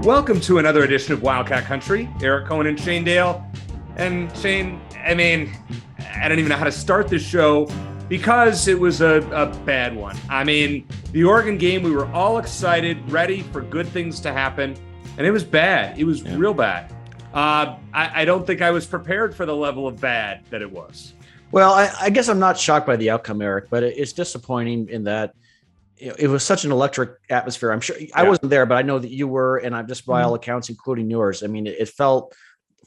Welcome to another edition of Wildcat Country. Eric Cohen and Shane Dale. And Shane, I don't even know how to start this show because it was a bad one. The Oregon game, we were all excited, ready for good things to happen, and it was bad. It was real bad. I don't think I was prepared for the level of bad that it was. Well, I guess I'm not shocked by the outcome, Eric, but it's disappointing in that it was such an electric atmosphere. I'm sure I wasn't there, but I know that you were, and I'm just by all accounts, including yours. It felt,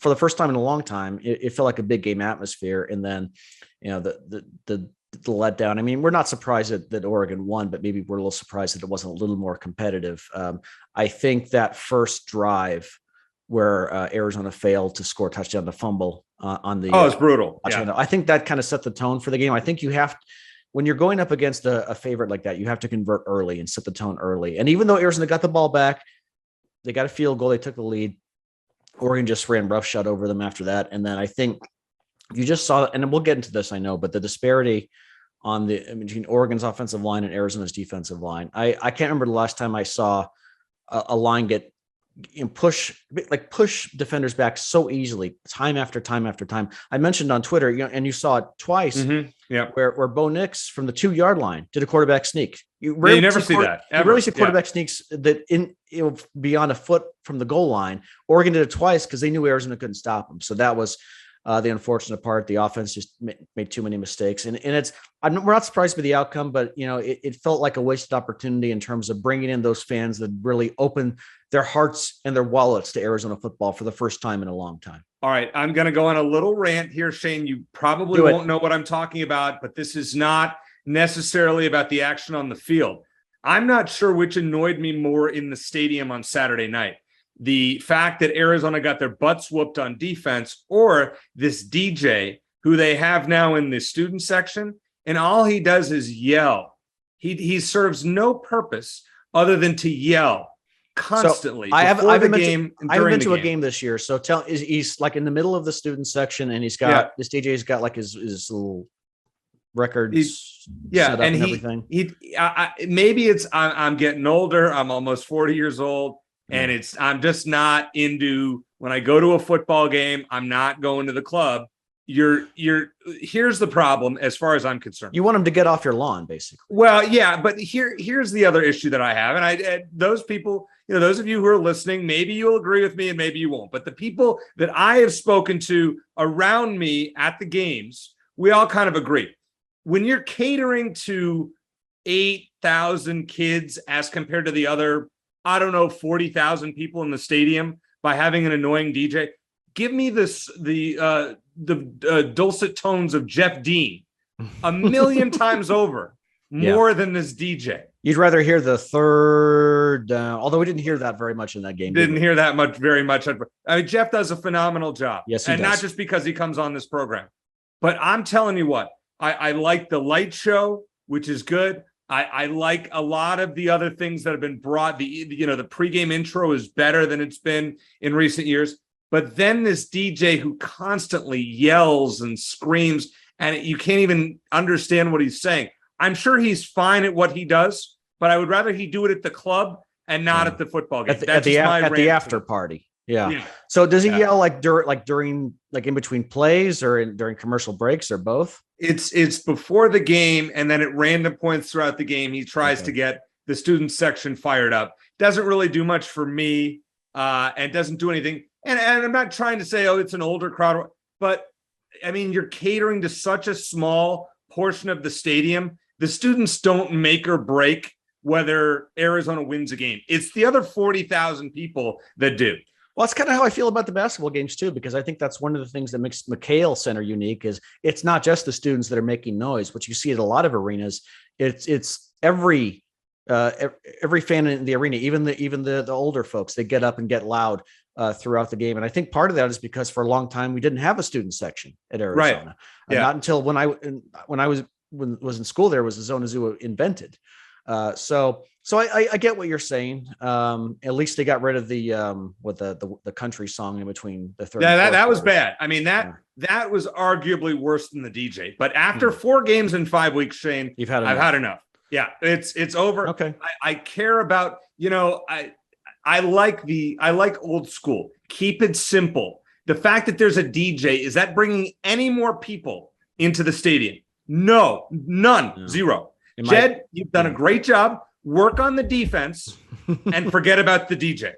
for the first time in a long time, it felt like a big game atmosphere. And then, the letdown. We're not surprised that Oregon won, but maybe we're a little surprised that it wasn't a little more competitive. I think that first drive where Arizona failed to score a touchdown to fumble on the it's brutal. I think that kind of set the tone for the game. I think you have, when you're going up against a favorite like that, you have to convert early and set the tone early. And even though Arizona got the ball back, they got a field goal, they took the lead. Oregon just ran roughshod over them after that. And then I think you just saw, and we'll get into this, I know, but the disparity between Oregon's offensive line and Arizona's defensive line. I can't remember the last time I saw a line get push defenders back so easily, time after time after time. I mentioned on Twitter, and you saw it twice, where Bo Nix from the 2-yard line did a quarterback sneak. You never see that. You rarely see quarterback sneaks that beyond a foot from the goal line. Oregon did it twice because they knew Arizona couldn't stop them. So that was the unfortunate part. The offense just made too many mistakes, and we're not surprised by the outcome, but it felt like a wasted opportunity in terms of bringing in those fans that really opened their hearts and their wallets to Arizona football for the first time in a long time. All right, I'm going to go on a little rant here, Shane. You probably won't know what I'm talking about, but this is not necessarily about the action on the field. I'm not sure which annoyed me more in the stadium on Saturday night. The fact that Arizona got their butts whooped on defense, or this DJ who they have now in the student section, and all he does is yell. He serves no purpose other than to yell constantly. So I've been to a game this year. So he's like in the middle of the student section, and he's got this DJ's got like his little records set up and everything. Maybe it's I'm getting older. I'm almost 40 years old. And I'm just not into, when I go to a football game, I'm not going to the club. Here's the problem as far as I'm concerned. You want them to get off your lawn, basically. Well, yeah, but here's the other issue that I have. And those people, those of you who are listening, maybe you'll agree with me and maybe you won't. But the people that I have spoken to around me at the games, we all kind of agree. When you're catering to 8,000 kids as compared to the other 40,000 people in the stadium by having an annoying DJ. Give me the dulcet tones of Jeff Dean a million times over, more than this DJ. You'd rather hear the third down, although we didn't hear that very much in that game. Didn't hear that very much. Jeff does a phenomenal job. Yes, he does. Not just because he comes on this program. But I'm telling you what, I like the light show, which is good. I like a lot of the other things that have been brought. The pregame intro is better than it's been in recent years. But then this DJ who constantly yells and screams, and you can't even understand what he's saying. I'm sure he's fine at what he does, but I would rather he do it at the club and not at the football game. At the after party. Yeah. So does he yell during in between plays or during commercial breaks or both? It's before the game, and then at random points throughout the game, he tries to get the student section fired up. Doesn't really do much for me, and doesn't do anything. And I'm not trying to say, it's an older crowd, but you're catering to such a small portion of the stadium. The students don't make or break whether Arizona wins a game. It's the other 40,000 people that do. Well, that's kind of how I feel about the basketball games too, because I think that's one of the things that makes McHale Center unique is it's not just the students that are making noise. What you see at a lot of arenas, it's every fan in the arena, even the older folks, they get up and get loud throughout the game. And I think part of that is because for a long time we didn't have a student section at Arizona. Right. Not until when I was in school, there was a Zona Zoo invented. So I get what you're saying. At least they got rid of the country song in between the third. Yeah, that was bad. That was arguably worse than the DJ. But after 4 games in 5 weeks, Shane, I've had enough. Yeah, it's over. Okay. I care about, I like old school. Keep it simple. The fact that there's a DJ, is that bringing any more people into the stadium? No, none, no. Zero. Jed, you've done a great job. Work on the defense and forget about the DJ.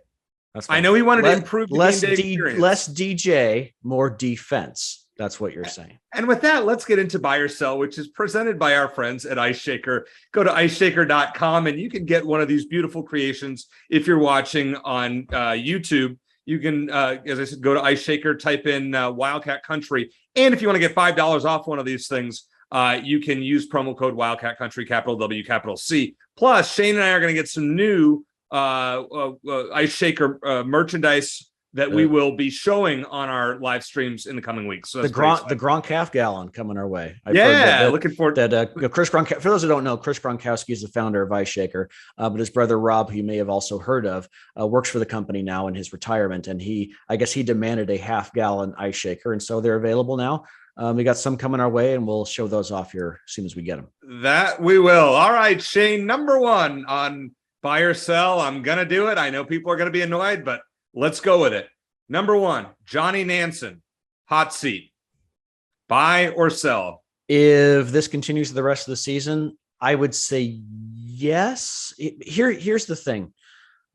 I know he wanted to improve the game day experience. Less DJ, more defense. That's what you're saying. And with that, let's get into Buy or Sell, which is presented by our friends at Ice Shaker. Go to iceshaker.com and you can get one of these beautiful creations. If you're watching on YouTube, you can, as I said, go to Ice Shaker, type in Wildcat Country. And if you want to get $5 off one of these things, you can use promo code Wildcat Country, capital W, capital C. Plus, Shane and I are going to get some new Ice Shaker merchandise that we will be showing on our live streams in the coming weeks. So the Gronkowski gallon coming our way. Looking forward to that. Chris Gronkowski, for those who don't know, Chris Gronkowski is the founder of Ice Shaker, but his brother Rob, who you may have also heard of, works for the company now in his retirement, and I guess he demanded a half-gallon Ice Shaker, and so they're available now. We got some coming our way, and we'll show those off here as soon as we get them. That we will. All right, Shane, number one on Buy or Sell. I'm going to do it. I know people are going to be annoyed, but let's go with it. Number one, Johnny Nansen, hot seat. Buy or sell? If this continues the rest of the season, I would say yes. Here's the thing.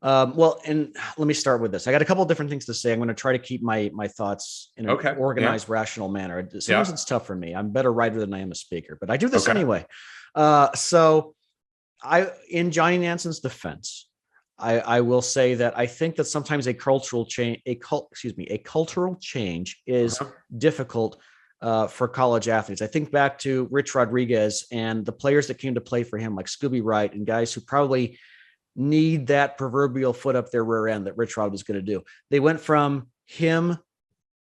And let me start with this. I got a couple of different things to say. I'm going to try to keep my thoughts in an organized, rational manner. Sometimes it's tough for me. I'm a better writer than I am a speaker, but I do this anyway. So in Johnny Nansen's defense, I will say that I think that sometimes a cultural change is difficult for college athletes. I think back to Rich Rodriguez and the players that came to play for him, like Scooby Wright, and guys who probably need that proverbial foot up their rear end that Rich Rod was going to do. They went from him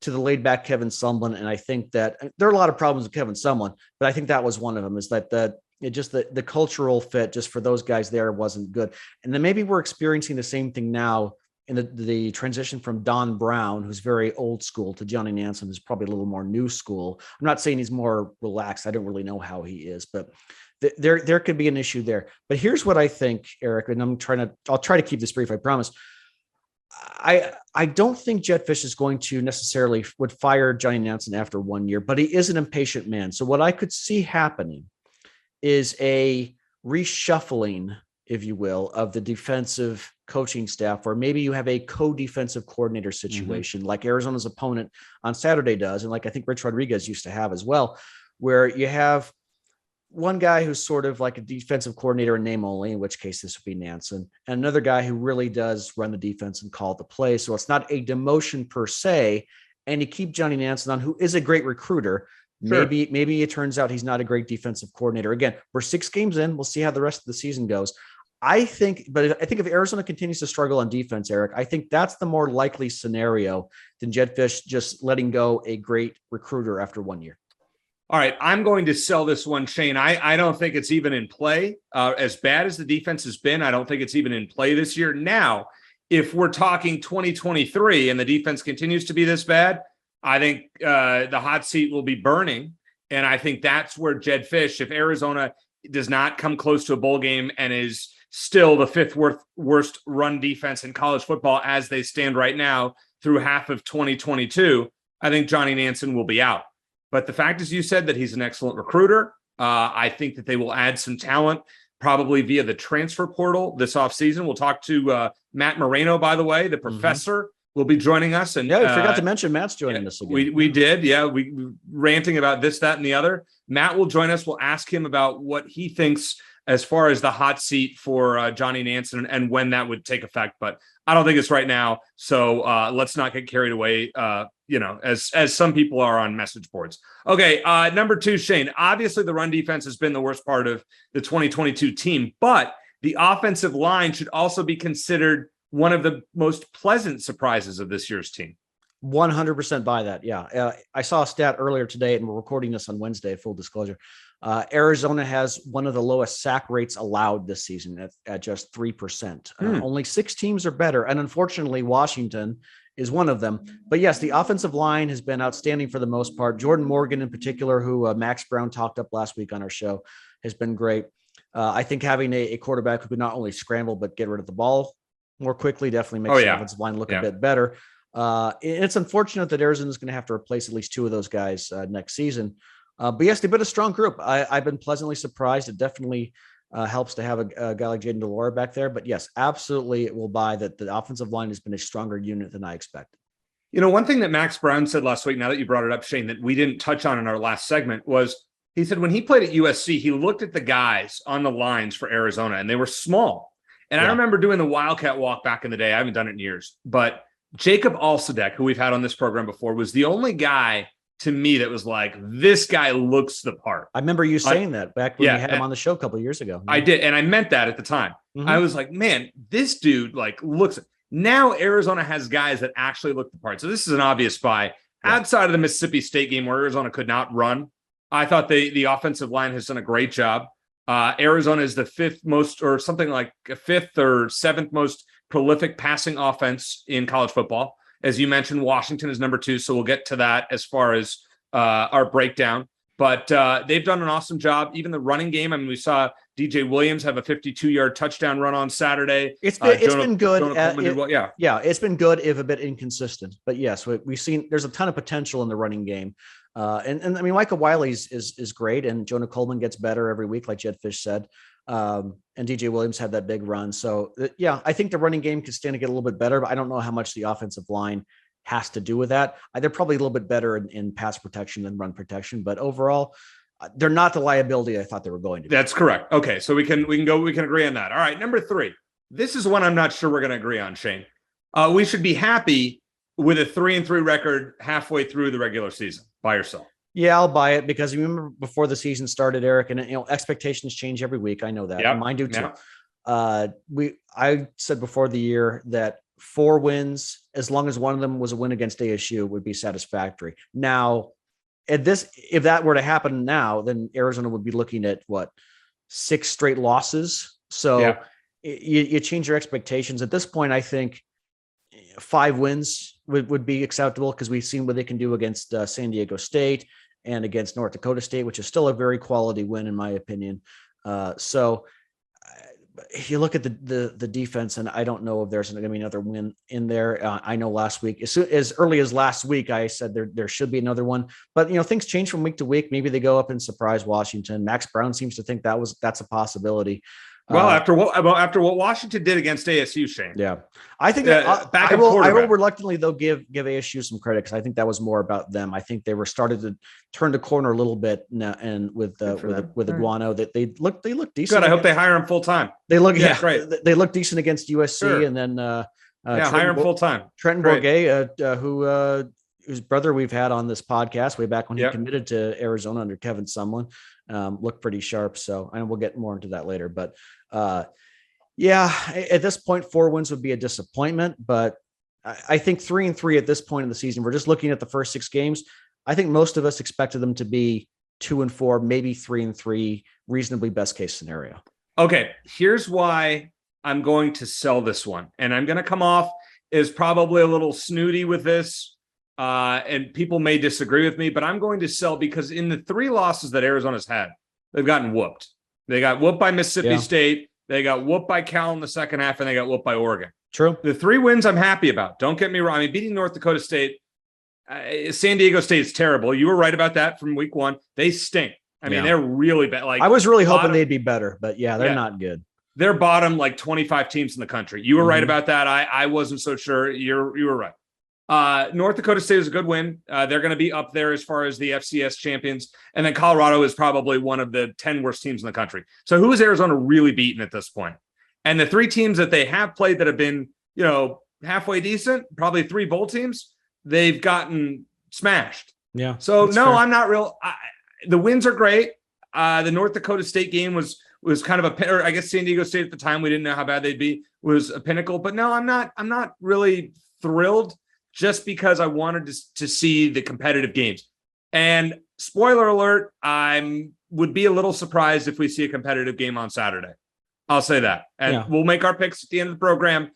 to the laid back Kevin Sumlin. And I think that there are a lot of problems with Kevin Sumlin, but I think that was one of them, is that the cultural fit just for those guys there wasn't good. And then maybe we're experiencing the same thing now in the transition from Don Brown, who's very old school, to Johnny Nansen, who's probably a little more new school. I'm not saying he's more relaxed. I don't really know how he is, but there could be an issue there. But here's what I think, Eric, and I'll try to keep this brief, I promise. I don't think Jedd Fisch is going to necessarily would fire Johnny Nansen after 1 year, but he is an impatient man. So what I could see happening is a reshuffling, if you will, of the defensive coaching staff, or maybe you have a co-defensive coordinator situation like Arizona's opponent on Saturday does. And like I think Rich Rodriguez used to have as well, where you have one guy who's sort of like a defensive coordinator in name only, in which case this would be Nansen, and another guy who really does run the defense and call the play. So it's not a demotion per se. And you keep Johnny Nansen on, who is a great recruiter. Sure. Maybe it turns out he's not a great defensive coordinator. Again, we're 6 games in. We'll see how the rest of the season goes. I think if Arizona continues to struggle on defense, Eric, I think that's the more likely scenario than Jedd Fisch just letting go a great recruiter after 1 year. All right, I'm going to sell this one, Shane. I don't think it's even in play. As bad as the defense has been, I don't think it's even in play this year. Now, if we're talking 2023 and the defense continues to be this bad, I think the hot seat will be burning. And I think that's where Jedd Fisch, if Arizona does not come close to a bowl game and is still the 5th worst run defense in college football as they stand right now through half of 2022, I think Johnny Nansen will be out. But the fact is, you said that he's an excellent recruiter. I think that they will add some talent, probably via the transfer portal this offseason. We'll talk to Matt Moreno, by the way, the professor will be joining us. And yeah, we forgot to mention Matt's joining us again. We did. Yeah, we ranting about this, that, and the other. Matt will join us. We'll ask him about what he thinks as far as the hot seat for Johnny Nansen and when that would take effect. But I don't think it's right now. So let's not get carried away, as some people are on message boards. Okay, number 2, Shane. Obviously, the run defense has been the worst part of the 2022 team, but the offensive line should also be considered one of the most pleasant surprises of this year's team. 100% buy that. Yeah. I saw a stat earlier today, and we're recording this on Wednesday, full disclosure. Arizona has one of the lowest sack rates allowed this season at just 3%. Only 6 teams are better. And unfortunately, Washington is one of them. But yes, the offensive line has been outstanding for the most part. Jordan Morgan in particular, who Max Brown talked up last week on our show, has been great. I think having a quarterback who could not only scramble, but get rid of the ball more quickly, definitely makes the offensive line look a bit better. It's unfortunate that Arizona is going to have to replace at least two of those guys next season. But yes, they've been a strong group. I've been pleasantly surprised. It definitely helps to have a guy like Jaden Delora back there. But yes, absolutely, it will buy that the offensive line has been a stronger unit than I expected. One thing that Max Brown said last week, now that you brought it up, Shane, that we didn't touch on in our last segment was he said when he played at USC, he looked at the guys on the lines for Arizona and they were small. And I remember doing the Wildcat walk back in the day. I haven't done it in years, but Jacob Alsadek, who we've had on this program before, was the only guy to me that was like, this guy looks the part. I remember you saying that back when we had him on the show a couple of years ago. I did. And I meant that at the time. Mm-hmm. I was like, man, this dude looks. Now Arizona has guys that actually look the part. So this is an obvious buy. Outside of the Mississippi State game where Arizona could not run, I thought the offensive line has done a great job. Arizona is the fifth or seventh most prolific passing offense in college football. As you mentioned, Washington is number 2. So we'll get to that as far as our breakdown. But they've done an awesome job. Even the running game. I mean, we saw DJ Williams have a 52-yard touchdown run on Saturday. It's been good. It's been good, if a bit inconsistent. But yes, we've seen there's a ton of potential in the running game. And I mean, Micah Wiley is great, and Jonah Coleman gets better every week, like Jed Fish said. And DJ Williams had that big run. So I think the running game could stand to get a little bit better, but I don't know how much the offensive line has to do with that. They're probably a little bit better in pass protection than run protection, but overall, they're not the liability I thought they were going to be. That's correct. Okay, so we can agree on that. All right, number 3. This is one I'm not sure we're going to agree on, Shane. We should be happy with a 3-3 record halfway through the regular season by yourself. Yeah, I'll buy it because you remember before the season started, Eric, and expectations change every week. I know that. Yep. Mine do too. Yep. I said before the year that 4 wins, as long as one of them was a win against ASU, would be satisfactory. Now, if that were to happen now, then Arizona would be looking at 6 straight losses. So you change your expectations. At this point, I think 5 wins would be acceptable because we've seen what they can do against San Diego State and against North Dakota State, which is still a very quality win, in my opinion. So if you look at the defense, and I don't know if there's going to be another win in there. I know last week, as early as last week, I said there should be another one, but things change from week to week. Maybe they go up and surprise Washington. Max Brown seems to think that's a possibility. Well, after what Washington did against ASU, Shane. Yeah, I think I will reluctantly though give ASU some credit because I think that was more about them. I think they were started to turn the corner a little bit now, and with Iguano that they look decent. Good. I hope they hire him full time. They look great. They look decent against USC, and then hire him full time. Trenton Bourget, whose brother we've had on this podcast way back when he committed to Arizona under Kevin Sumlin, looked pretty sharp. So, and we'll get more into that later, but at this point, 4 wins would be a disappointment, but I think 3-3 at this point in the season, we're just looking at the first 6 games. I think most of us expected them to be 2-4, maybe 3-3, reasonably best case scenario. Okay. Here's why I'm going to sell this one. And I'm going to come off as probably a little snooty with this. And people may disagree with me, but I'm going to sell because in the 3 losses that Arizona's had, they've gotten whooped. They got whooped by Mississippi State. They got whooped by Cal in the second half, and they got whooped by Oregon. True. The 3 wins I'm happy about. Don't get me wrong. I mean, beating North Dakota State, San Diego State is terrible. You were right about that from week 1. They stink. I mean, they're really bad. Like, I was really hoping they'd be better, but they're not good. They're bottom 25 teams in the country. You were right about that. I wasn't so sure. You were right. North Dakota State is a good win. They're going to be up there as far as the FCS champions. And then Colorado is probably one of the 10 worst teams in the country. So who is Arizona really beaten at this point? And the 3 teams that they have played that have been, halfway decent, probably 3 bowl teams, they've gotten smashed. Yeah. So no, fair. I'm not real. The wins are great. The North Dakota State game was kind of or I guess San Diego State at the time, we didn't know how bad they'd be, was a pinnacle. But no, I'm not really thrilled, just because I wanted to see the competitive games. And spoiler alert, would be a little surprised if we see a competitive game on Saturday. I'll say that. And we'll make our picks at the end of the program.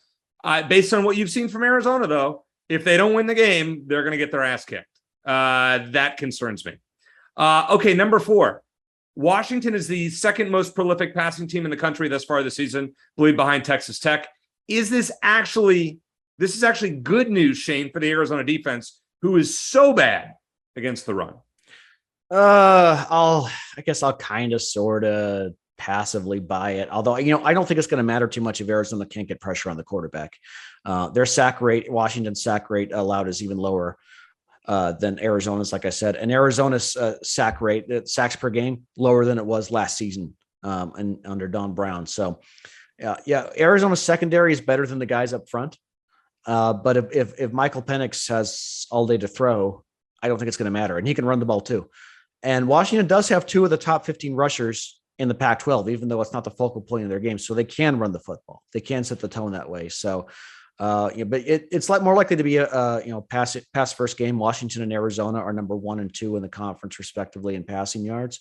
Based on what you've seen from Arizona, though, if they don't win the game, they're going to get their ass kicked. That concerns me. Okay, number 4. Washington is the second most prolific passing team in the country thus far this season, I believe behind Texas Tech. This is actually good news, Shane, for the Arizona defense, who is so bad against the run. I guess I'll kind of sort of passively buy it. Although, I don't think it's going to matter too much if Arizona can't get pressure on the quarterback. Their sack rate, Washington's sack rate allowed is even lower than Arizona's, like I said. And Arizona's sack rate, sacks per game, lower than it was last season and under Don Brown. So, Arizona's secondary is better than the guys up front. But if Michael Penix has all day to throw, I don't think it's going to matter. And he can run the ball too. And Washington does have 2 of the top 15 rushers in the Pac-12, even though it's not the focal point of their game. So they can run the football. They can set the tone that way. So, but it's more likely to be a pass first game. Washington and Arizona are number 1 and 2 in the conference, respectively, in passing yards.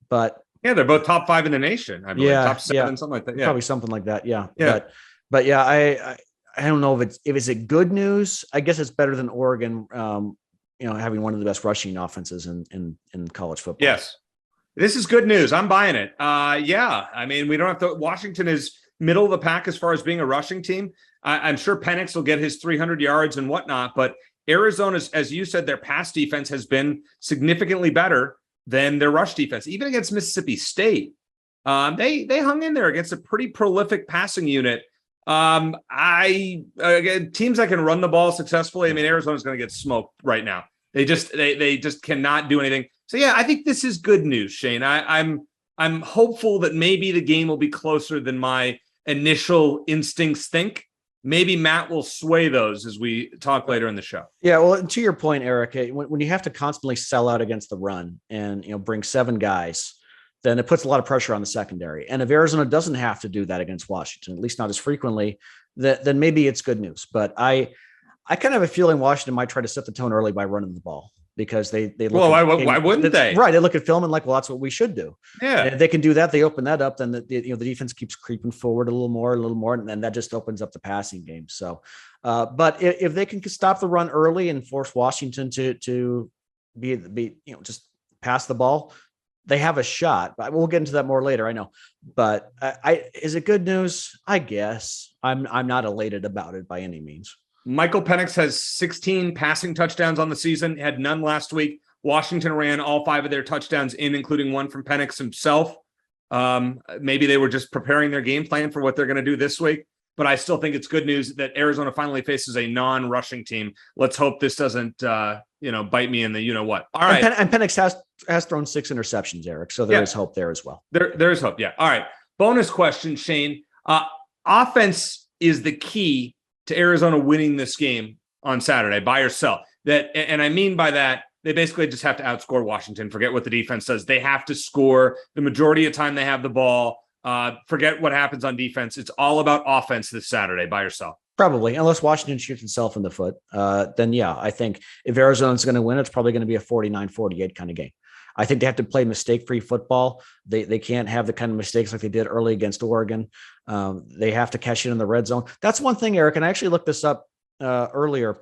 But yeah, they're both top 5 in the nation. I believe top 7, something like that. Yeah, probably something like that. Yeah. But yeah, I don't know if it's a good news. I guess it's better than Oregon. Having one of the best rushing offenses in college football. Yes. This is good news. I'm buying it. I mean, we don't have to. Washington is middle of the pack as far as being a rushing team. I'm sure Penix will get his 300 yards and whatnot, but Arizona's, as you said, their pass defense has been significantly better than their rush defense, even against Mississippi State. They hung in there against a pretty prolific passing unit. Teams that can run the ball successfully. I mean, Arizona's going to get smoked right now. They just cannot do anything. So yeah, I think this is good news, Shane. I'm hopeful that maybe the game will be closer than my initial instincts think. Maybe Matt will sway those as we talk later in the show. Yeah, well, to your point, Eric, when you have to constantly sell out against the run and bring 7 guys, then it puts a lot of pressure on the secondary. And if Arizona doesn't have to do that against Washington, at least not as frequently, then maybe it's good news. But I kind of have a feeling Washington might try to set the tone early by running the ball because they look. Well, why wouldn't they? Right, they look at film and like, well, that's what we should do. Yeah, and if they can do that, they open that up. Then the defense keeps creeping forward a little more, and then that just opens up the passing game. So, but if they can stop the run early and force Washington to be just pass the ball, they have a shot. But we'll get into that more later. I know, but is it good news? I guess I'm not elated about it by any means. Michael Penix has 16 passing touchdowns on the season, had none last week. Washington ran all 5 of their touchdowns including one from Penix himself. Maybe they were just preparing their game plan for what they're going to do this week. But I still think it's good news that Arizona finally faces a non-rushing team. Let's hope this doesn't, bite me in the you-know-what. All right. And Penix has thrown 6 interceptions, Eric. So there is hope there as well. There is hope, yeah. All right. Bonus question, Shane. Offense is the key to Arizona winning this game on Saturday, buy or sell. And I mean by that, they basically just have to outscore Washington. Forget what the defense does. They have to score the majority of time they have the ball. Forget what happens on defense. It's all about offense this Saturday, buy or sell. Probably, unless Washington shoots itself in the foot. Then yeah, I think if Arizona's going to win, it's probably going to be a 49-48 kind of game. I think they have to play mistake-free football. They can't have the kind of mistakes like they did early against Oregon. They have to cash it in the red zone. That's one thing, Eric, and I actually looked this up earlier.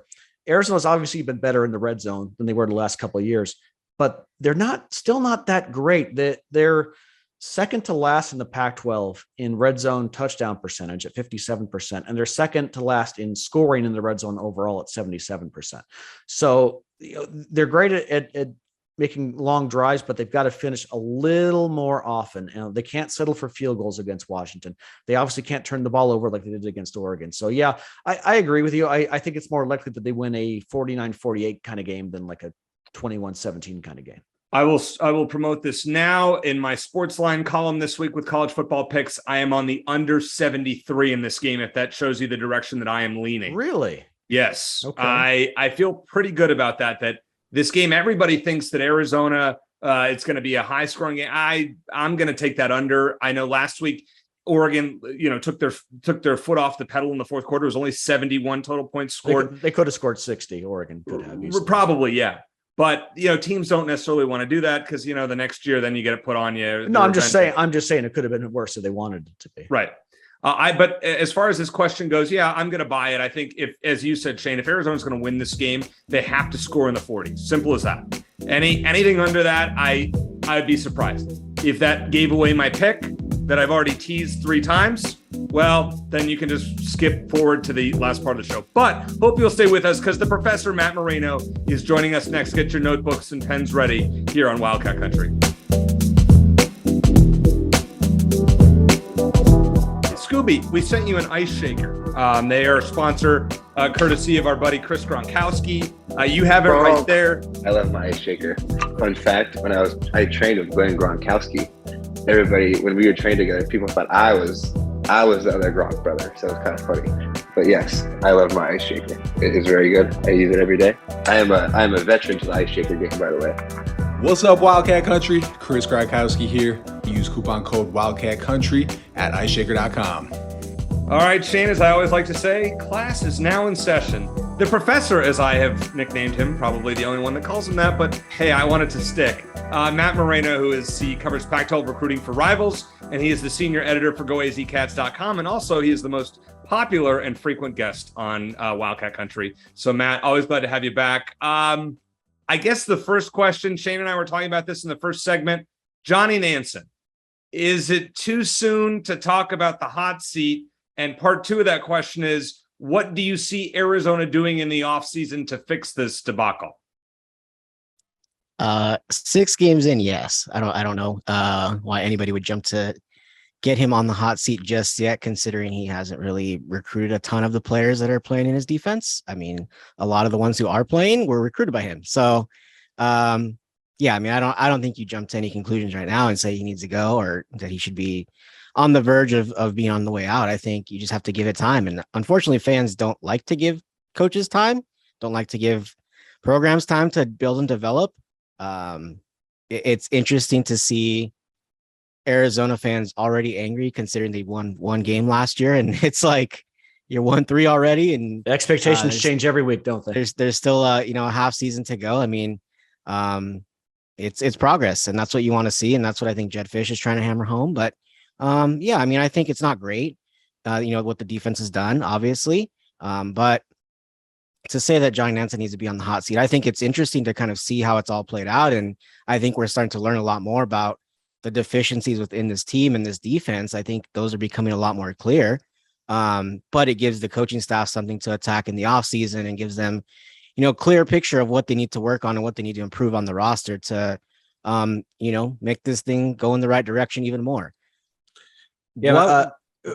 Arizona's obviously been better in the red zone than they were the last couple of years, but they're still not that great. They're second to last in the Pac-12 in red zone touchdown percentage at 57%, and they're second to last in scoring in the red zone overall at 77%. So they're great at making long drives, but they've got to finish a little more often. And they can't settle for field goals against Washington. They obviously can't turn the ball over like they did against Oregon. So yeah, I agree with you. I think it's more likely that they win a 49-48 kind of game than like a 21-17 kind of game. I will promote this now in my sports line column this week with college football picks. I am on the under 73 in this game, if that shows you the direction that I am leaning. Really? Yes. Okay. I feel pretty good about that this game, everybody thinks that Arizona, it's going to be a high scoring game. I'm going to take that under. I know last week, Oregon, took their foot off the pedal in the fourth quarter. It was only 71 total points scored. They could have scored 60. Oregon could have. Easily. Probably, yeah. But, teams don't necessarily want to do that because, the next year, then you get it put on you. No, I'm just saying it could have been worse if they wanted it to be. Right. But as far as this question goes, yeah, I'm going to buy it. I think if, as you said, Shane, if Arizona's going to win this game, they have to score in the 40s. Simple as that. Anything under that, I'd be surprised. If that gave away my pick, that I've already teased 3 times, well, then you can just skip forward to the last part of the show. But hope you'll stay with us because the professor, Matt Moreno, is joining us next. Get your notebooks and pens ready here on Wildcat Country. Scooby, we sent you an ice shaker. They are a sponsor, courtesy of our buddy Chris Gronkowski. You have it right there. I love my ice shaker. Fun fact: when I trained with Glenn Gronkowski, everybody, when we were trained together, people thought I was the other Gronk brother. So it's kind of funny. But yes, I love my ice shaker. It is very good. I use it every day. I am a veteran to the ice shaker game, by the way. What's up, Wildcat Country? Chris Gronkowski here. Use coupon code Wildcat Country at iceshaker.com. All right, Shane, as I always like to say, class is now in session. The professor, as I have nicknamed him, probably the only one that calls him that, but hey, I wanted to stick. Matt Moreno, he covers Pac-12 recruiting for Rivals, and he is the senior editor for GoAZCats.com, and also he is the most popular and frequent guest on Wildcat Country. So, Matt, always glad to have you back. I guess the first question, Shane and I were talking about this in the first segment, Johnny Nansen. Is it too soon to talk about the hot seat? And part 2 of that question is, what do you see Arizona doing in the offseason to fix this debacle? 6 games in, yes. I don't know why anybody would jump to get him on the hot seat just yet, considering he hasn't really recruited a ton of the players that are playing in his defense. I mean, a lot of the ones who are playing were recruited by him. So, yeah, I mean, I don't think you jump to any conclusions right now and say he needs to go or that he should be on the verge of being on the way out. I think you just have to give it time. And unfortunately, fans don't like to give coaches time, don't like to give programs time to build and develop. It's interesting to see Arizona fans already angry considering they won 1 game last year. And it's like, you're 1-3 already. And Expectations change every week, don't they? There's still a half season to go. I mean, it's progress, and that's what you want to see. And that's what I think Jed Fish is trying to hammer home. But yeah, I mean, I think it's not great, what the defense has done, obviously. But to say that Johnny Nansen needs to be on the hot seat, I think it's interesting to kind of see how it's all played out. And I think we're starting to learn a lot more about the deficiencies within this team and this defense. I think those are becoming a lot more clear. But it gives the coaching staff something to attack in the offseason and gives them, clear picture of what they need to work on and what they need to improve on the roster to, make this thing go in the right direction even more. Yeah.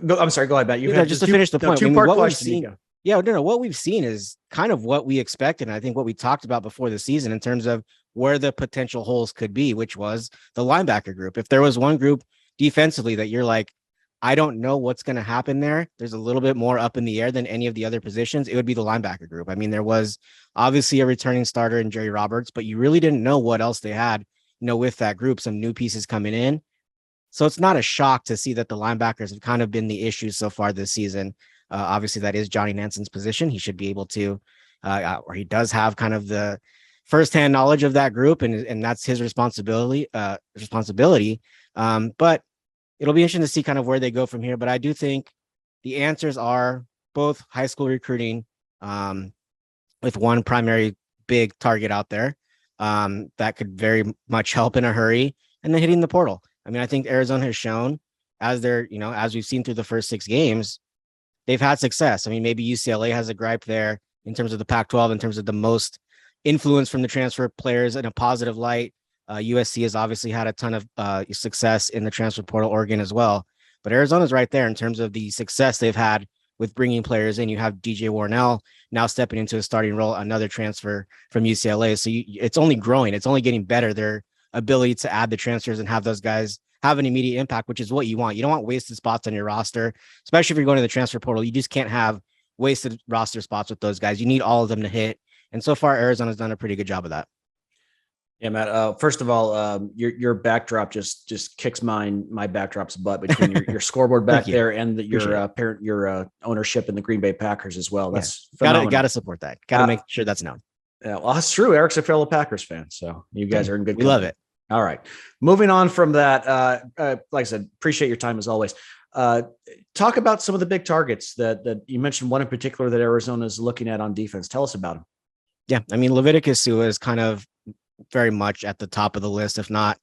I'm sorry. Go ahead, Matt. Just to finish the point. Two-part question. What we've seen is kind of what we expected. And I think what we talked about before the season in terms of where the potential holes could be, which was the linebacker group. If there was one group defensively that you're like, I don't know what's going to happen there, there's a little bit more up in the air than any of the other positions, it would be the linebacker group. I mean, there was obviously a returning starter in Jerry Roberts, but you really didn't know what else they had, with that group, some new pieces coming in. So it's not a shock to see that the linebackers have kind of been the issue so far this season. Obviously, that is Johnny Nansen's position. He should be able to, or he does have kind of the firsthand knowledge of that group, and that's his responsibility. But it'll be interesting to see kind of where they go from here. But I do think the answers are both high school recruiting, with one primary big target out there that could very much help in a hurry, and then hitting the portal. I mean, I think Arizona has shown, as we've seen through the first 6 games, they've had success. I mean, maybe UCLA has a gripe there in terms of the Pac-12, in terms of the most influence from the transfer players in a positive light. USC has obviously had a ton of success in the transfer portal, Oregon as well. But Arizona's right there in terms of the success they've had with bringing players in. You have DJ Warnell now stepping into a starting role, another transfer from UCLA. So it's only growing. It's only getting better. Their ability to add the transfers and have those guys have an immediate impact, which is what you want. You don't want wasted spots on your roster, especially if you're going to the transfer portal. You just can't have wasted roster spots with those guys. You need all of them to hit. And so far, Arizona's done a pretty good job of that. Yeah, Matt. First of all, your backdrop just kicks my backdrop's butt between your scoreboard back there and your ownership in the Green Bay Packers as well. That's gotta support that. Gotta make sure that's known. Yeah, well, that's true. Eric's a fellow Packers fan, so you guys are in good company. We love it. All right, moving on from that. Like I said, appreciate your time as always. Talk about some of the big targets that you mentioned. One in particular that Arizona is looking at on defense. Tell us about him. Yeah, I mean, Leviticus Sua is kind of very much at the top of the list, if not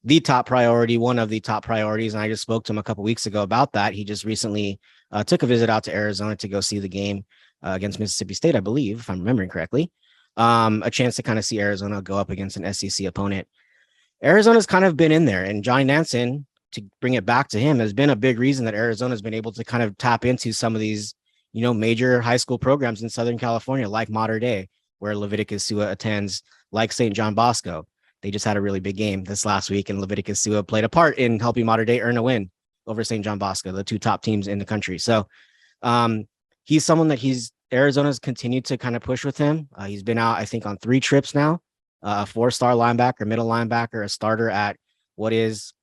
the top priority, one of the top priorities. And I just spoke to him a couple weeks ago about that. He just recently took a visit out to Arizona to go see the game against Mississippi State, I believe, if I'm remembering correctly. A chance to kind of see Arizona go up against an SEC opponent. Arizona's kind of been in there, and Johnny Nansen, to bring it back to him, has been a big reason that Arizona's been able to kind of tap into some of these, major high school programs in Southern California, like Mater Dei, where Leviticus Sua attends, like St. John Bosco. They just had a really big game this last week, and Leviticus Sua played a part in helping Mater Dei earn a win over St. John Bosco, the two top teams in the country. So he's someone that Arizona's continued to kind of push with him. He's been out, I think, on 3 trips now, a 4-star linebacker, middle linebacker, a starter at what is,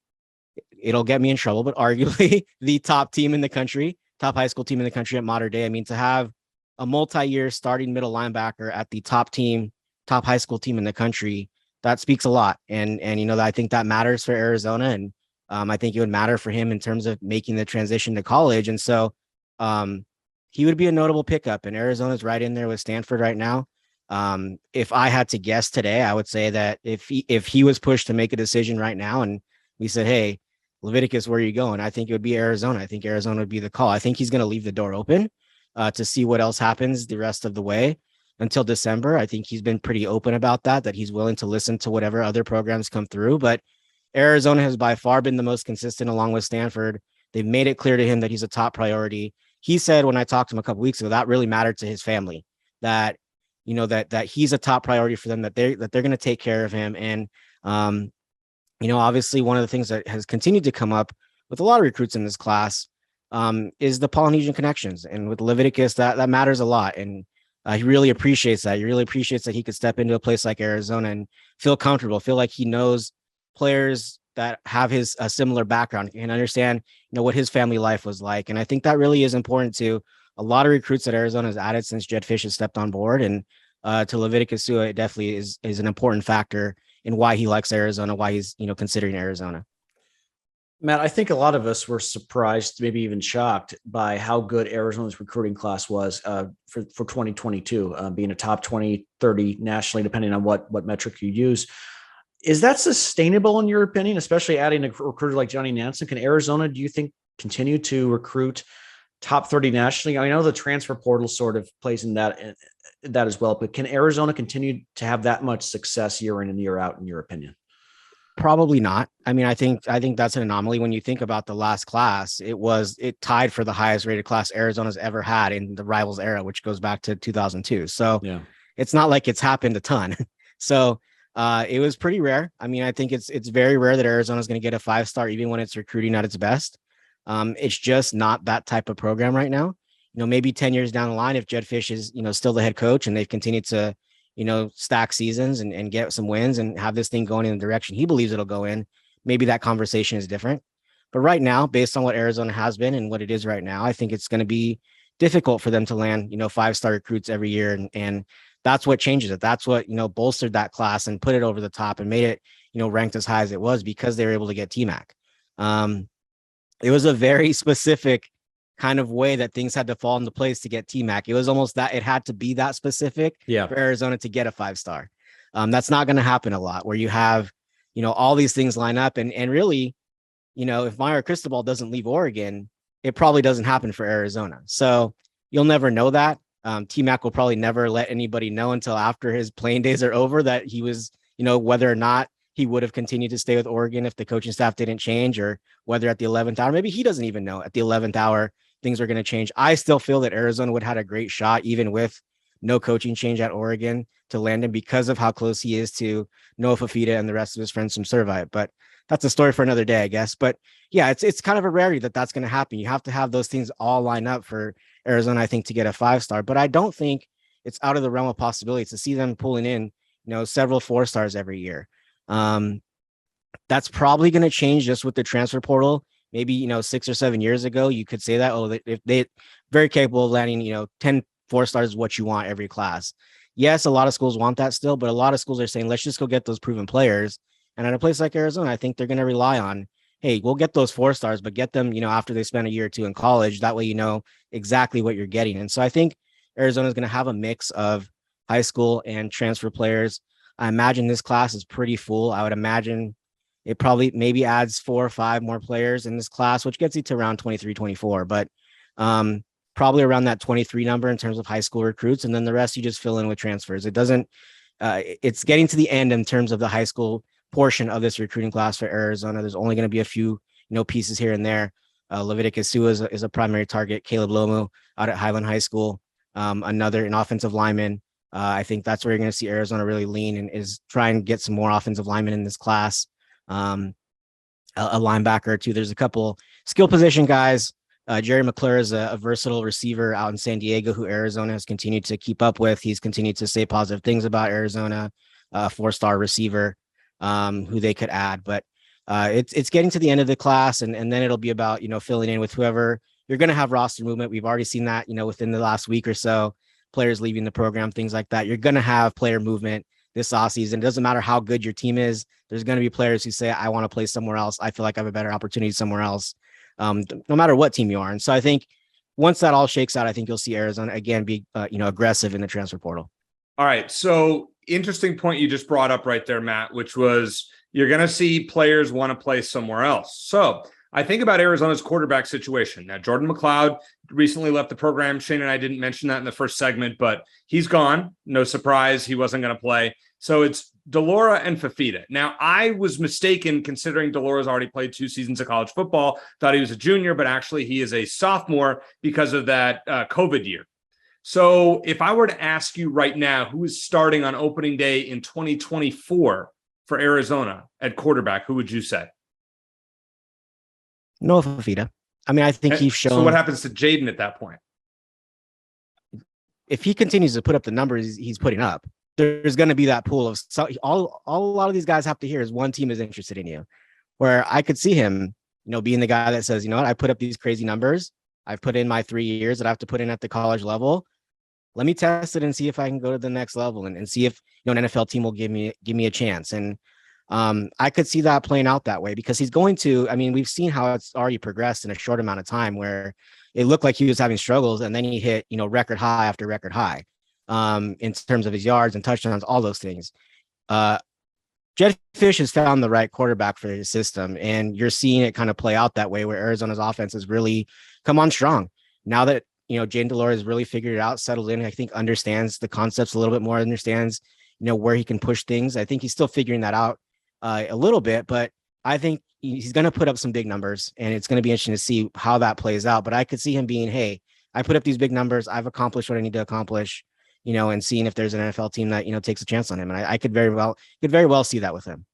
it'll get me in trouble, but arguably the top team in the country, top high school team in the country at Mater Dei. I mean, to have a multi-year starting middle linebacker at the top high school team in the country, that speaks a lot. And I think that matters for Arizona. And I think it would matter for him in terms of making the transition to college. And so he would be a notable pickup, and Arizona's right in there with Stanford right now. If I had to guess today, I would say that if he was pushed to make a decision right now and we said, hey, Leviticus, where are you going? I think it would be Arizona. I think Arizona would be the call. I think he's going to leave the door open to see what else happens the rest of the way until December. I think he's been pretty open about that he's willing to listen to whatever other programs come through. But Arizona has by far been the most consistent along with Stanford. They've made it clear to him that he's a top priority. He said when I talked to him a couple weeks ago, that really mattered to his family, that he's a top priority for them, that they're going to take care of him. And obviously one of the things that has continued to come up with a lot of recruits in this class is the Polynesian connections. And with Leviticus, that matters a lot. And he really appreciates that. He really appreciates that he could step into a place like Arizona and feel comfortable, feel like he knows players that have a similar background and understand, what his family life was like. And I think that really is important to a lot of recruits that Arizona has added since Jed Fish has stepped on board. And to Leviticus Sua, it definitely is an important factor in why he likes Arizona, why he's, considering Arizona. Matt, I think a lot of us were surprised, maybe even shocked by how good Arizona's recruiting class was for 2022, being a top 20, 30 nationally, depending on what metric you use. Is that sustainable in your opinion, especially adding a recruiter like Johnny Nansen? Can Arizona, do you think, continue to recruit top 30 nationally? I know the transfer portal sort of plays in that as well, but can Arizona continue to have that much success year in and year out, in your opinion? Probably not. I mean, I think that's an anomaly. When you think about the last class, it tied for the highest rated class Arizona's ever had in the Rivals era, which goes back to 2002. So yeah, it's not like it's happened a ton. So it was pretty rare. I mean, I think it's very rare that Arizona's going to get a 5-star, even when it's recruiting at its best. It's just not that type of program right now. Maybe 10 years down the line, if Jed Fish is, still the head coach and they've continued to, stack seasons and get some wins and have this thing going in the direction he believes it'll go in, maybe that conversation is different. But right now, based on what Arizona has been and what it is right now, I think it's going to be difficult for them to land, 5-star recruits every year. And that's what changes it. That's what, bolstered that class and put it over the top and made it, ranked as high as it was, because they were able to get T-Mac. It was a very specific kind of way that things had to fall into place to get T-Mac. It was almost that it had to be that specific for Arizona to get a 5-star. That's not going to happen a lot, where you have, all these things line up and really, if Mario Cristobal doesn't leave Oregon, it probably doesn't happen for Arizona. So you'll never know that. T-Mac will probably never let anybody know until after his playing days are over that he was, whether or not he would have continued to stay with Oregon if the coaching staff didn't change, or whether at the 11th hour, maybe he doesn't even know at the 11th hour, things are going to change. I still feel that Arizona would have had a great shot, even with no coaching change at Oregon, to land him because of how close he is to Noah Fafita and the rest of his friends from Servite. But that's a story for another day, I guess. But yeah, it's kind of a rarity that that's going to happen. You have to have those things all line up for Arizona, I think, to get a 5-star. But I don't think it's out of the realm of possibility to see them pulling in, several 4-stars every year. That's probably going to change just with the transfer portal. Maybe, 6 or 7 years ago, you could say that, if they very capable of landing, 10 4-stars is what you want every class. Yes, a lot of schools want that still, but a lot of schools are saying, let's just go get those proven players. And at a place like Arizona, I think they're going to rely on, hey, we'll get those 4-stars, but get them, after they spend a year or two in college. That way, you know exactly what you're getting. And so I think Arizona is going to have a mix of high school and transfer players. I imagine this class is pretty full. I would imagine, It probably maybe adds 4 or 5 more players in this class, which gets you to around 23, 24, but probably around that 23 number in terms of high school recruits. And then the rest you just fill in with transfers. It doesn't, it's getting to the end in terms of the high school portion of this recruiting class for Arizona. There's only going to be a few, pieces here and there. Leviticus Sua is a primary target. Caleb Lomu out at Highland High School, an offensive lineman. I think that's where you're going to see Arizona really lean and is try and get some more offensive linemen in this class. A linebacker or two. There's a couple skill position guys. Jerry McClure is a versatile receiver out in San Diego who Arizona has continued to keep up with. He's continued to say positive things about Arizona, a 4-star receiver who they could add. But it's getting to the end of the class, and then it'll be about, filling in with whoever. You're going to have roster movement. We've already seen that, within the last week or so, players leaving the program, things like that. You're going to have player movement this offseason. It doesn't matter how good your team is. There's going to be players who say, I want to play somewhere else. I feel like I have a better opportunity somewhere else, no matter what team you are. And so I think once that all shakes out, I think you'll see Arizona again be, aggressive in the transfer portal. All right. So interesting point you just brought up right there, Matt, which was you're going to see players want to play somewhere else. So I think about Arizona's quarterback situation. Now, Jordan McLeod recently left the program. Shane and I didn't mention that in the first segment, but he's gone. No surprise. He wasn't going to play. So it's Delora and Fafita. Now, I was mistaken considering Delora's already played 2 seasons of college football, thought he was a junior, but actually he is a sophomore because of that COVID year. So if I were to ask you right now, who is starting on opening day in 2024 for Arizona at quarterback, who would you say? No Fafita. I mean, I think he's shown. So what happens to Jaden at that point? If he continues to put up the numbers he's putting up, there's going to be that pool of a lot of these guys have to hear is one team is interested in you, where I could see him, being the guy that says, I put up these crazy numbers. I've put in my 3 years that I have to put in at the college level. Let me test it and see if I can go to the next level and see if an NFL team will give me a chance. And I could see that playing out that way because he's going to, we've seen how it's already progressed in a short amount of time where it looked like he was having struggles and then he hit, record high after record high in terms of his yards and touchdowns, all those things. Jed Fish has found the right quarterback for his system, and you're seeing it kind of play out that way where Arizona's offense has really come on strong. Now that, Jaden Delora has really figured it out, settled in, I think understands the concepts a little bit more, understands, where he can push things. I think he's still figuring that out a little bit, but I think he's going to put up some big numbers, and it's going to be interesting to see how that plays out. But I could see him being, hey, I put up these big numbers. I've accomplished what I need to accomplish, and seeing if there's an NFL team that, takes a chance on him. And I could very well see that with him.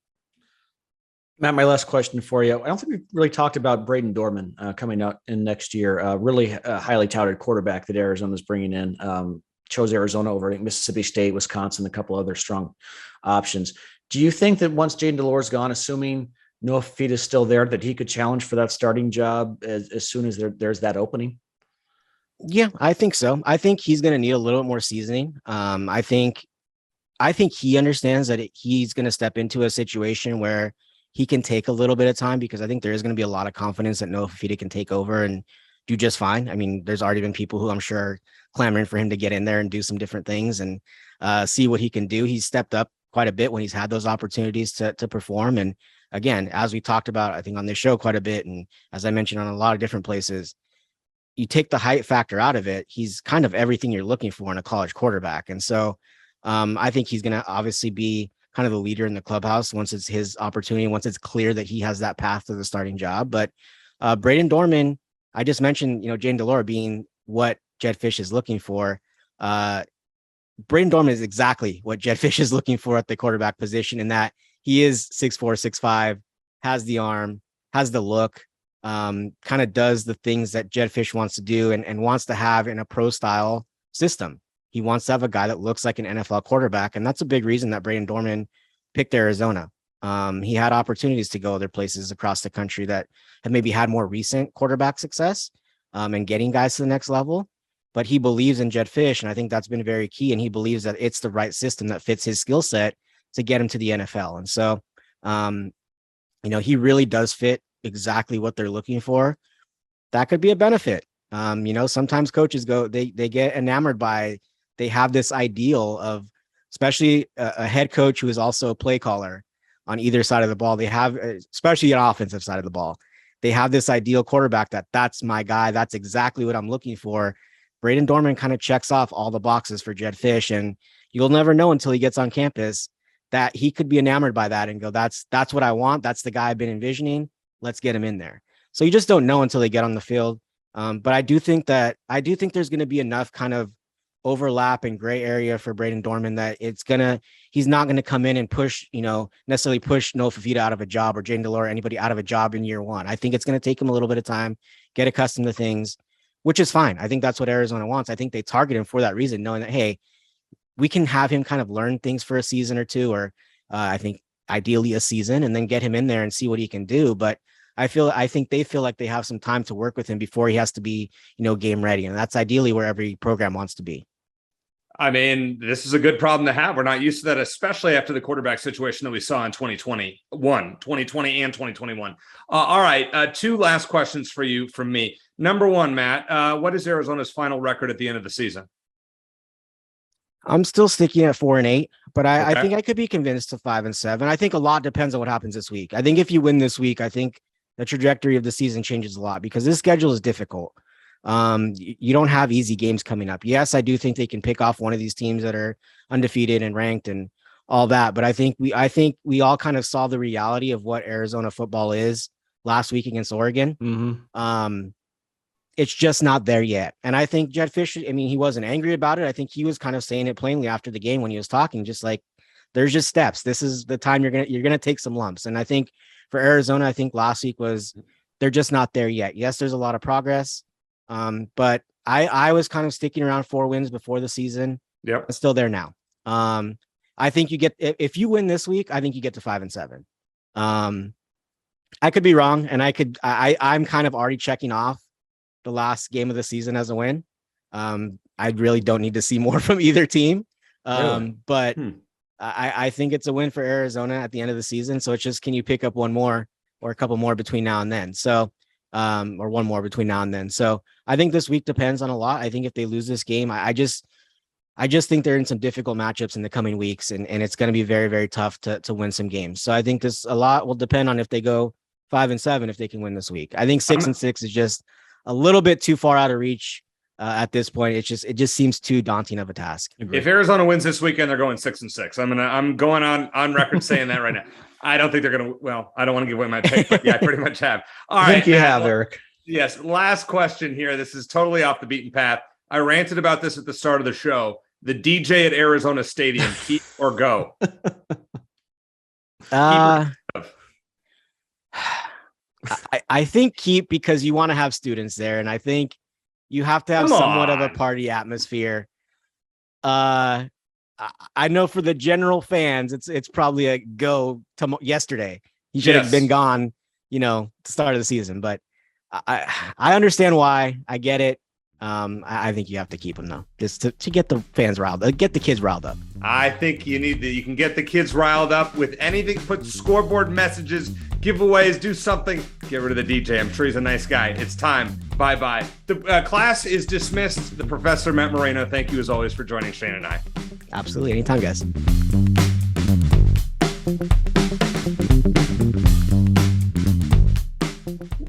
Matt, my last question for you. I don't think we've really talked about Braden Dorman coming out in next year. Really highly touted quarterback that Arizona's bringing in. Chose Arizona over Mississippi State, Wisconsin, a couple other strong options. Do you think that once Jaden Delora's gone, assuming Noah Fafita is still there, that he could challenge for that starting job as soon as there's that opening? Yeah, I think so. I think he's going to need a little bit more seasoning. I think he understands that he's going to step into a situation where he can take a little bit of time because I think there is going to be a lot of confidence that Noah Fafita can take over and do just fine. There's already been people who I'm sure are clamoring for him to get in there and do some different things and see what he can do. He's stepped up quite a bit when he's had those opportunities to perform. And again, as we talked about, I think on this show quite a bit, and as I mentioned on a lot of different places, you take the height factor out of it, he's kind of everything you're looking for in a college quarterback. And so I think he's going to obviously be kind of the leader in the clubhouse once it's his opportunity, once it's clear that he has that path to the starting job. But Braden Dorman, I just mentioned, Jaden Delora being what Jed Fish is looking for. Braden Dorman is exactly what Jed Fish is looking for at the quarterback position, in that he is 6'4", 6'5", has the arm, has the look, kind of does the things that Jed Fish wants to do and wants to have in a pro style system. He wants to have a guy that looks like an NFL quarterback. And that's a big reason that Braden Dorman picked Arizona. He had opportunities to go other places across the country that have maybe had more recent quarterback success and getting guys to the next level. But he believes in Jed Fish, and I think that's been very key. And he believes that it's the right system that fits his skill set to get him to the NFL. And so, he really does fit exactly what they're looking for. That could be a benefit. Sometimes coaches they get enamored by, they have this ideal of, especially a head coach who is also a play caller, on either side of the ball. They have, especially on offensive side of the ball, they have this ideal quarterback that's my guy. That's exactly what I'm looking for. Braden Dorman kind of checks off all the boxes for Jedd Fisch, and you'll never know until he gets on campus that he could be enamored by that and go, that's what I want. That's the guy I've been envisioning. Let's get him in there. So you just don't know until they get on the field. But I do think there's going to be enough kind of overlap and gray area for Braden Dorman that he's not going to come in and necessarily push Noah Fafita out of a job or Jaden Delore or anybody out of a job in year one. I think it's going to take him a little bit of time, get accustomed to things, which is fine. I think that's what Arizona wants. I think they target him for that reason, knowing that, hey, we can have him kind of learn things for a season or two, or I think ideally a season, and then get him in there and see what he can do. But I think they feel like they have some time to work with him before he has to be, game ready. And that's ideally where every program wants to be. I mean, this is a good problem to have. We're not used to that, especially after the quarterback situation that we saw in 2020 and 2021. All right. Two last questions for you from me. Number one, Matt, what is Arizona's final record at the end of the season? I'm still sticking at 4-8, but I think I could be convinced to 5-7. I think a lot depends on what happens this week. I think if you win this week, I think the trajectory of the season changes a lot because this schedule is difficult. You don't have easy games coming up. Yes, I do think they can pick off one of these teams that are undefeated and ranked and all that, but I think we all kind of saw the reality of what Arizona football is last week against Oregon. Mm-hmm. It's just not there yet. And I think Jedd Fisch, he wasn't angry about it. I think he was kind of saying it plainly after the game when he was talking, just like, there's just steps. This is the time you're going to take some lumps. And I think for Arizona, I think last week they're just not there yet. Yes, there's a lot of progress. But I was kind of sticking around 4 wins before the season. Yep. I'm still there now. I think if you win this week, I think you get to 5-7. I could be wrong. And I'm kind of already checking off the last game of the season as a win. I really don't need to see more from either team. But I think it's a win for Arizona at the end of the season. So it's just, can you pick up one more or a couple more between now and then? So, or one more between now and then. So I think this week depends on a lot. I think if they lose this game, I just think they're in some difficult matchups in the coming weeks, and it's going to be very, very tough to win some games. So I think a lot will depend on if they go 5-7, if they can win this week. I think 6-6 is just a little bit too far out of reach at this point. It just seems too daunting of a task. If Arizona wins this weekend, they're going 6-6. I'm going on record saying that right now. I don't think they're going to. Well, I don't want to give away my pick, but yeah, I pretty much have. All right, I think you have, Eric. Yes. Last question here. This is totally off the beaten path. I ranted about this at the start of the show. The DJ at Arizona Stadium, keep or go? I think keep, because you want to have students there, and I think you have to have somewhat of a party atmosphere. I know for the general fans, it's probably a go to yesterday. He should have been gone, to start of the season. But I understand why. I get it. I think you have to keep him though, just to get the fans riled up, get the kids riled up. I think you can get the kids riled up with anything. Put scoreboard messages, giveaways, do something. Get rid of the DJ. I'm sure he's a nice guy. It's time. Bye-bye. The class is dismissed. The Professor Matt Moreno, thank you as always for joining Shane and I. Absolutely. Anytime, guys.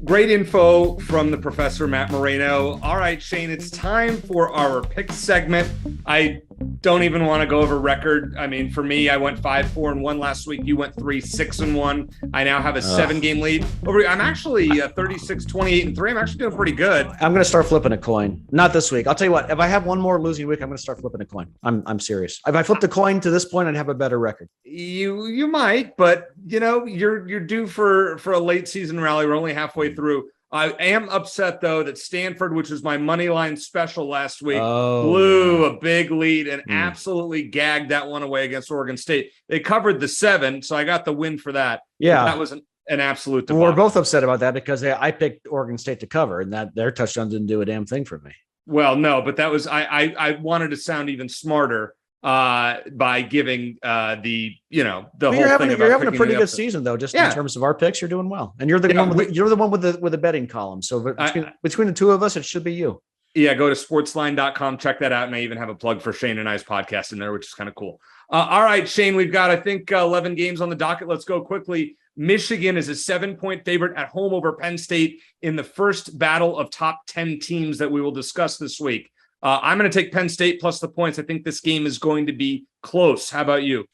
Great info from the Professor Matt Moreno. All right, Shane, it's time for our pick segment. I don't even want to go over record. For me, I went 5-4-1 last week. You went 3-6-1. I now have a 7-game lead. I'm actually 36-28-3. I'm actually doing pretty good. I'm going to start flipping a coin. Not this week. I'll tell you what. If I have one more losing week, I'm going to start flipping a coin. I'm serious. If I flipped a coin to this point, I'd have a better record. You might, but you're due for a late season rally. We're only halfway through. I am upset, though, that Stanford, which was my money line special last week, blew a big lead and absolutely gagged that one away against Oregon State. They covered the 7, so I got the win for that. Yeah, that was an absolute debacle. We're both upset about that because I picked Oregon State to cover, and that their touchdown didn't do a damn thing for me. Well, no, but that was I wanted to sound even smarter by giving the whole thing. You're having a pretty good season though, just in terms of our picks. You're doing well, and you're the one with the betting column. So between the two of us, it should be you. Yeah, go to sportsline.com, check that out. And I even have a plug for Shane and I's podcast in there, which is kind of cool. All right, Shane, we've got, I think, 11 games on the docket. Let's go quickly. Michigan is a 7-point favorite at home over Penn State in the first battle of top 10 teams that we will discuss this week. I'm going to take Penn State plus the points. I think this game is going to be close. How about you?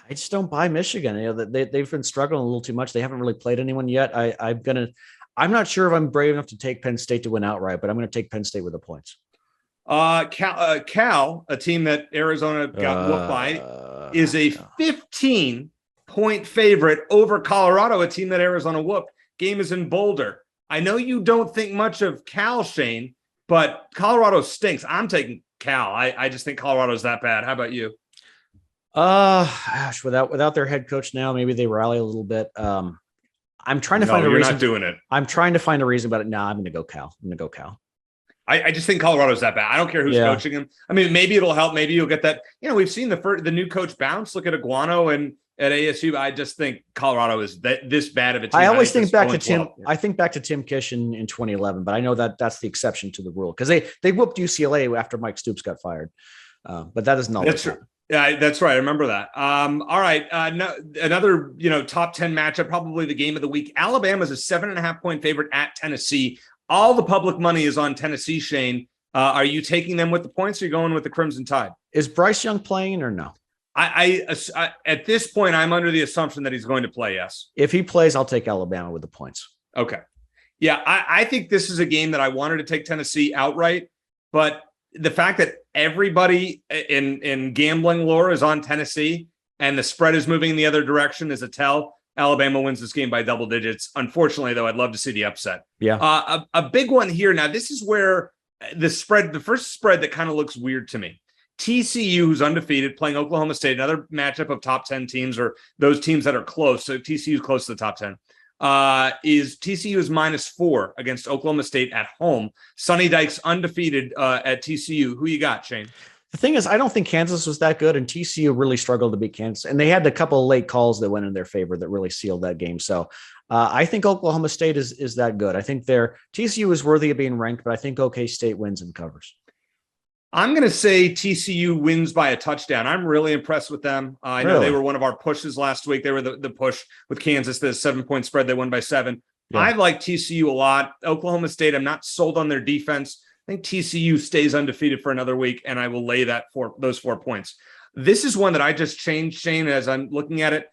I just don't buy Michigan. They've been struggling a little too much. They haven't really played anyone yet. I'm not sure if I'm brave enough to take Penn State to win outright, but I'm going to take Penn State with the points. Cal, a team that Arizona got whooped by, is a 15-point favorite over Colorado, a team that Arizona whooped. Game is in Boulder. I know you don't think much of Cal, Shane, but Colorado stinks. I'm taking Cal. I just think Colorado's that bad. How about you? Without their head coach now, maybe they rally a little bit. I'm trying to find a reason. You're not doing it. I'm trying to find a reason about it. No, I'm going to go Cal. I just think Colorado's that bad. I don't care who's coaching him. I mean, maybe it'll help. Maybe you'll get that. We've seen the new coach bounce. Look at Iguano and at ASU. I just think Colorado is this bad of a team. I always think back to Tim. I think back to Tim Kish in 2011, but I know that that's the exception to the rule because they whooped UCLA after Mike Stoops got fired. But that is not. That's true. Yeah, that's right. I remember that. All right. Another, top 10 matchup, probably the game of the week. Alabama is a 7.5-point favorite at Tennessee. All the public money is on Tennessee, Shane. Are you taking them with the points or are you going with the Crimson Tide? Is Bryce Young playing or no? I at this point, I'm under the assumption that he's going to play, yes. If he plays, I'll take Alabama with the points. Okay. Yeah, I think this is a game that I wanted to take Tennessee outright, but the fact that everybody in gambling lore is on Tennessee and the spread is moving in the other direction is a tell. Alabama wins this game by double digits. Unfortunately, though, I'd love to see the upset. Yeah. A big one here. Now, this is where the first spread that kind of looks weird to me. TCU, who's undefeated, playing Oklahoma State, another matchup of top 10 teams or those teams that are close. So TCU is close to the top 10. TCU is -4 against Oklahoma State at home. Sonny Dykes undefeated at TCU. Who you got, Shane? The thing is, I don't think Kansas was that good, and TCU really struggled to beat Kansas. And they had a couple of late calls that went in their favor that really sealed that game. So I think Oklahoma State is that good. I think TCU is worthy of being ranked, but I think OK State wins and covers. I'm going to say TCU wins by a touchdown. I'm really impressed with them. I know they were one of our pushes last week. They were the push with Kansas, the 7-point spread. They won by 7. Yeah. I like TCU a lot. Oklahoma State, I'm not sold on their defense. I think TCU stays undefeated for another week, and I will lay those 4 points. This is one that I just changed, Shane, as I'm looking at it.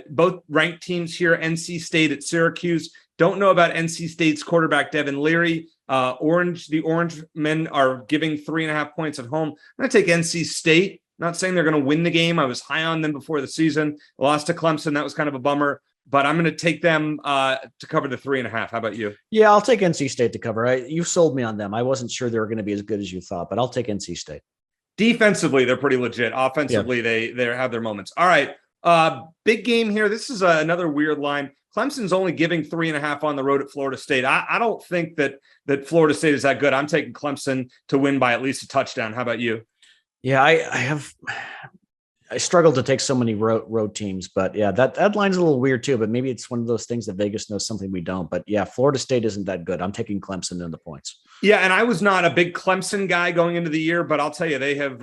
Both ranked teams here, NC State at Syracuse. Don't know about NC State's quarterback, Devin Leary. The Orange men are giving 3.5 points at home. I'm going to take NC State. Not saying they're going to win the game. I was high on them before the season. Lost to Clemson. That was kind of a bummer. But I'm going to take them to cover the 3.5. How about you? Yeah, I'll take NC State to cover. You sold me on them. I wasn't sure they were going to be as good as you thought, but I'll take NC State. Defensively, they're pretty legit. Offensively, they have their moments. All right. Big game here. This is another weird line. Clemson's only giving 3.5 on the road at Florida State. I don't think that Florida State is that good. I'm taking Clemson to win by at least a touchdown. How about you? Yeah, I struggled to take so many road teams, but yeah, that line's a little weird too, but maybe it's one of those things that Vegas knows something we don't. But yeah, Florida State isn't that good. I'm taking Clemson in the points. Yeah, and I was not a big Clemson guy going into the year, but I'll tell you, they have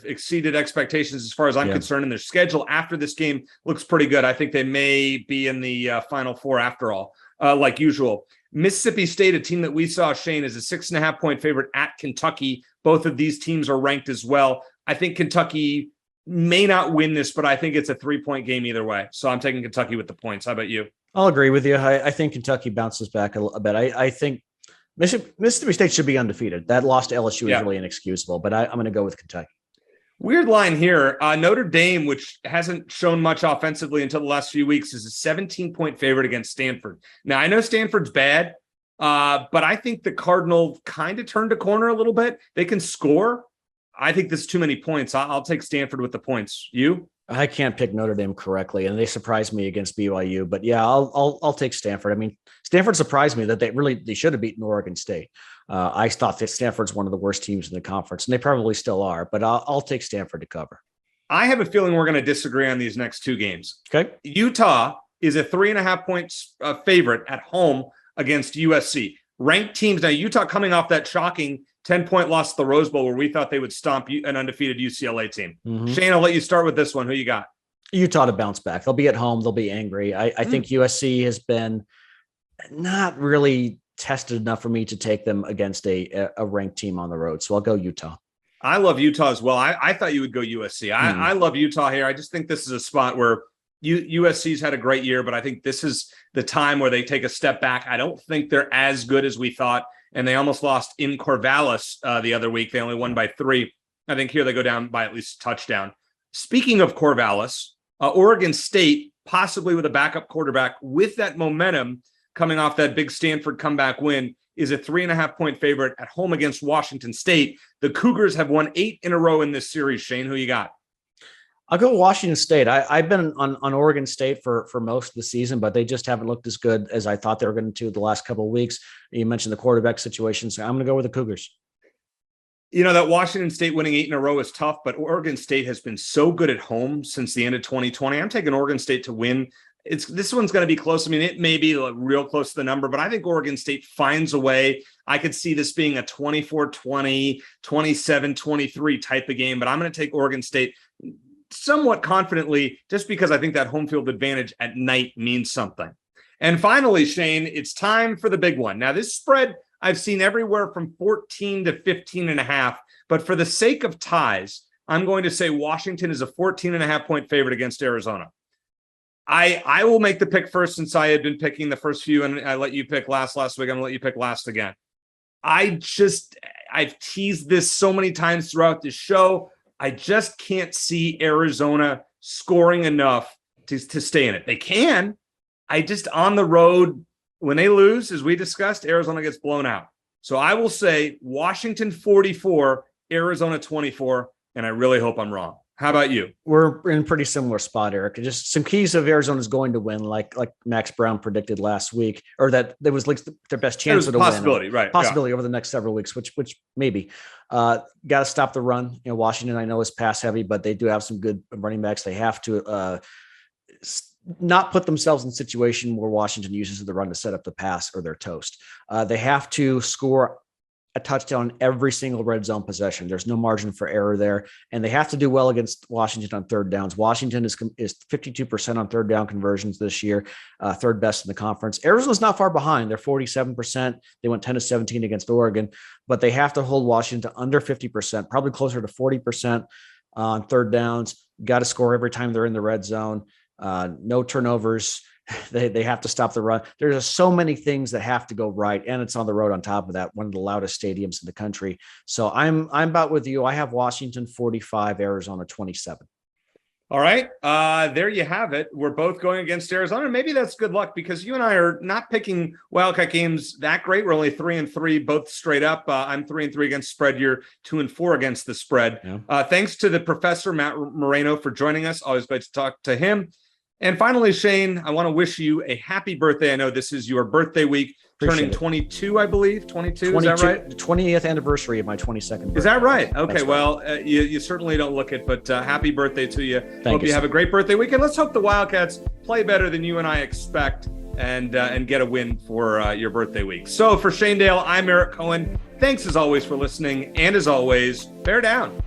exceeded expectations as far as I'm concerned, and their schedule after this game looks pretty good. I think they may be in the Final Four after all, like usual. Mississippi State, a team that we saw, Shane, is a 6.5-point favorite at Kentucky. Both of these teams are ranked as well. I think Kentucky may not win this, but I think it's a 3-point game either way. So I'm taking Kentucky with the points. How about you? I'll agree with you. I think Kentucky bounces back a bit. I think Mississippi State should be undefeated. That loss to LSU is really inexcusable, but I'm going to go with Kentucky. Weird line here. Notre Dame, which hasn't shown much offensively until the last few weeks, is a 17-point favorite against Stanford. Now, I know Stanford's bad, but I think the Cardinal kind of turned a corner a little bit. They can score. I think this is too many points. I'll take Stanford with the points. You? I can't pick Notre Dame correctly, and they surprised me against BYU. But yeah, I'll take Stanford. I mean, Stanford surprised me that they should have beaten Oregon State. I thought that Stanford's one of the worst teams in the conference, and they probably still are. But I'll take Stanford to cover. I have a feeling we're going to disagree on these next 2 games. Okay. Utah is a 3.5 points favorite at home against USC. ranked teams. Now, Utah coming off that shocking 10-point loss to the Rose Bowl where we thought they would stomp an undefeated UCLA team. Shane, I'll let you start with this one. Who you got? Utah to bounce back. They'll be at home. They'll be angry. I think USC has been not really tested enough for me to take them against a ranked team on the road. So I'll go Utah. I love Utah as well. I thought you would go USC. I love Utah here. I just think this is a spot where USC's had a great year, but I think this is the time where they take a step back. I don't think they're as good as we thought, and they almost lost in Corvallis the other week. They only won by 3. I think here they go down by at least a touchdown. Speaking of Corvallis, Oregon State, possibly with a backup quarterback, with that momentum coming off that big Stanford comeback win, is a 3.5-point favorite at home against Washington State. The Cougars have won 8 in a row in this series. Shane, who you got? I'll go Washington State. I've been on Oregon State for most of the season, but they just haven't looked as good as I thought they were going to the last couple of weeks. You mentioned the quarterback situation, so I'm going to go with the Cougars. You know, that Washington State winning 8 in a row is tough, but Oregon State has been so good at home since the end of 2020. I'm taking Oregon State to win. This one's going to be close. I mean, it may be real close to the number, but I think Oregon State finds a way. I could see this being a 24-20, 27-23 type of game, but I'm going to take Oregon State somewhat confidently just because I think that home field advantage at night means something. And finally, Shane, it's time for the big one. Now, this spread I've seen everywhere from 14 to 15.5, but for the sake of ties, I'm going to say Washington is a 14.5-point favorite against Arizona. I will make the pick first since I had been picking the first few and I let you pick last week. I'm going to let you pick last again. I've teased this so many times throughout the show. I just can't see Arizona scoring enough to stay in it. They can. I just on the road, when they lose, as we discussed, Arizona gets blown out. So I will say Washington 44, Arizona 24, and I really hope I'm wrong. How about you? We're in a pretty similar spot, Eric. Just some keys of Arizona's going to win, like Max Brown predicted last week, or that there was like their best chance of a possibility, right? Possibility over the next several weeks, which maybe. Got to stop the run. You know, Washington, I know, is pass heavy, but they do have some good running backs. They have to not put themselves in a situation where Washington uses the run to set up the pass or they're toast. They have to score a touchdown every single red zone possession. There's no margin for error there. And they have to do well against Washington on third downs. Washington is 52% on third down conversions this year, third best in the conference. Arizona's not far behind. They're 47%. They went 10-17 against Oregon, but they have to hold Washington to under 50%, probably closer to 40% on third downs. Got to score every time they're in the red zone. No turnovers. They have to stop the run. There's just so many things that have to go right, and it's on the road on top of that, one of the loudest stadiums in the country. So I'm about with you. I have Washington 45, Arizona 27. All right. There you have it. We're both going against Arizona. Maybe that's good luck because you and I are not picking Wildcat games that great. We're only 3-3, both straight up. I'm 3-3 against spread. You're 2-4 against the spread. Yeah. Thanks to the professor, Matt Moreno, for joining us. Always great to talk to him. And finally, Shane, I want to wish you a happy birthday. I know this is your birthday week, turning 22, I believe. 22, is that right? The 20th anniversary of my 22nd birthday. Is that right? Okay, well, you certainly don't look it, but happy birthday to you. Hope you have a great birthday weekend. Let's hope the Wildcats play better than you and I expect and get a win for your birthday week. So for Shane Dale, I'm Eric Cohen. Thanks as always for listening. And as always, bear down.